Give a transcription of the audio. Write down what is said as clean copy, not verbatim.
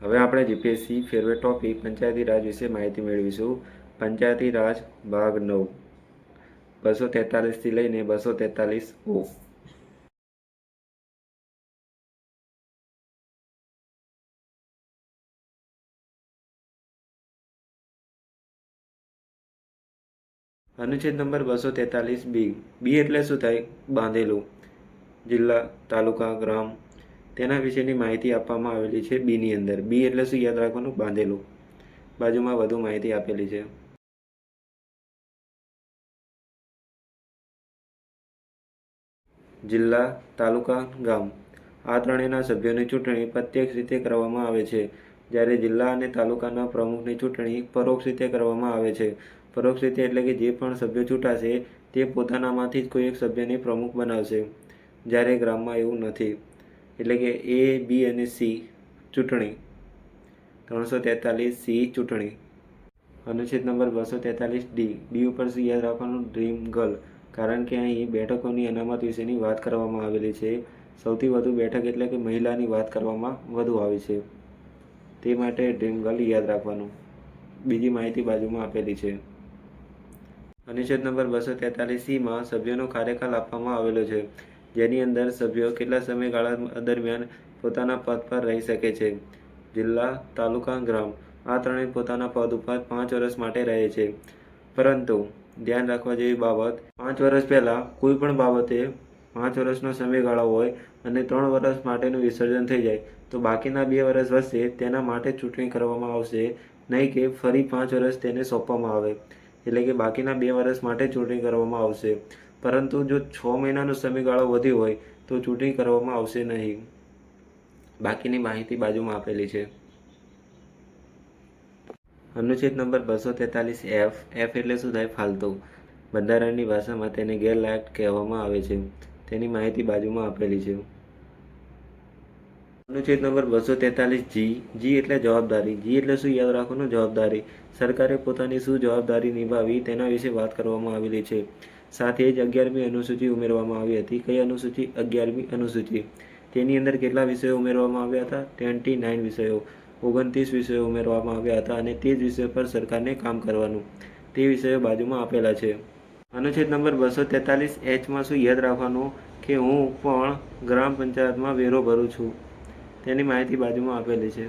હવે આપણે GPSC favourite topic Panchayati Raj વિશે માહિતી મેળવીશું. પંચાયતી રાજ ભાગ 9 243થી લઈને 243O. અનુચ્છેદ નંબર 243B. બી એટલે શું થાય? બાંધેલું. જિલ્લા, તાલુકા, ગ્રામ તેના વિશેની માહિતી આપવામાં આવેલી છે બીની અંદર. બી એટલે શું યાદ રાખવાનું? બાંધેલું. બાજુમાં વધુ માહિતી આપેલી છે. જિલ્લા, તાલુકા, ગામ આ ત્રણેયના સભ્યોની ચૂંટણી પ્રત્યક્ષ રીતે કરવામાં આવે છે, જ્યારે જિલ્લા અને તાલુકાના પ્રમુખની ચૂંટણી પરોક્ષ રીતે કરવામાં આવે છે. પરોક્ષ રીતે એટલે કે જે પણ સભ્યો ચૂંટાશે તે પોતાનામાંથી જ કોઈ એક સભ્યને પ્રમુખ બનાવશે, જ્યારે ગ્રામમાં એવું નથી. એટલે કે એ, બી અને સી ચૂંટણી. 343C ચૂંટણી. અનુચ્છેદ નંબર 243D. ડી ઉપર શું યાદ રાખવાનું? Dream girl. કારણ કે અહીં બેઠકોની અનામત વિશેની વાત કરવામાં આવેલી છે. સૌથી વધુ બેઠક એટલે કે મહિલાની વાત કરવામાં વધુ આવી છે, તે માટે ડ્રીમ ગર્લ યાદ રાખવાનું. બીજી માહિતી બાજુમાં આપેલી છે. અનુચ્છેદ નંબર 243C સભ્યોનો કાર્યકાળ આપવામાં આવેલો છે, જેની અંદર સભ્યો કેટલા સમયગાળા દરમિયાન પોતાના પદ પર રહી શકે છે. જિલ્લા, તાલુકા, ગ્રામ આ ત્રણેય પોતાના પદ ઉપર 5 વર્ષ માટે રહે છે. પરંતુ ધ્યાન રાખવા જેવી બાબત, 5 વર્ષ પહેલાં કોઈ પણ બાબતે 5 વર્ષનો સમયગાળો હોય અને 3 વર્ષ માટેનું વિસર્જન થઈ જાય તો બાકીના 2 વર્ષ વચ્ચે તેના માટે ચૂંટણી કરવામાં આવશે, નહીં કે ફરી 5 વર્ષ તેને સોંપવામાં આવે. એટલે કે બાકીના 2 વર્ષ માટે ચૂંટણી કરવામાં આવશે. પરંતુ જો 6 મહિનાનો સમયગાળો વધ્યો હોય તો ચૂંટણી કરવામાં આવશે નહીં. બાકીની માહિતી બાજુમાં આપેલી છે. અનુચ્છેદ નંબર 243F. એફ એટલે શું થાય? ફાલતુ. બંધારણની ભાષામાં તેને ગેરલાયક કહેવામાં આવે છે. તેની માહિતી બાજુમાં આપેલી છે. અનુચ્છેદ નંબર 243G. જી એટલે જવાબદારી. જી એટલે શું યાદ રાખવાનું? જવાબદારી. સરકારે પોતાની શું જવાબદારી નિભાવી તેના વિશે વાત કરવામાં આવેલી છે. સાથે જ 11મી અનુસૂચિ ઉમેરવામાં આવી હતી. કઈ અનુસૂચિ? 11મી અનુસૂચિ. તેની અંદર કેટલા વિષયો ઉમેરવામાં આવ્યા હતા? 29 વિષયો. 29 વિષયો ઉમેરવામાં આવ્યા હતા અને તે જ વિષયો પર સરકારને કામ કરવાનું. તે વિષયો બાજુમાં આપેલા છે. અનુચ્છેદ નંબર 243H શું યાદ રાખવાનું? કે હું પણ ગ્રામ પંચાયતમાં વેરો ભરું છું. તેની માહિતી બાજુમાં આપેલી છે.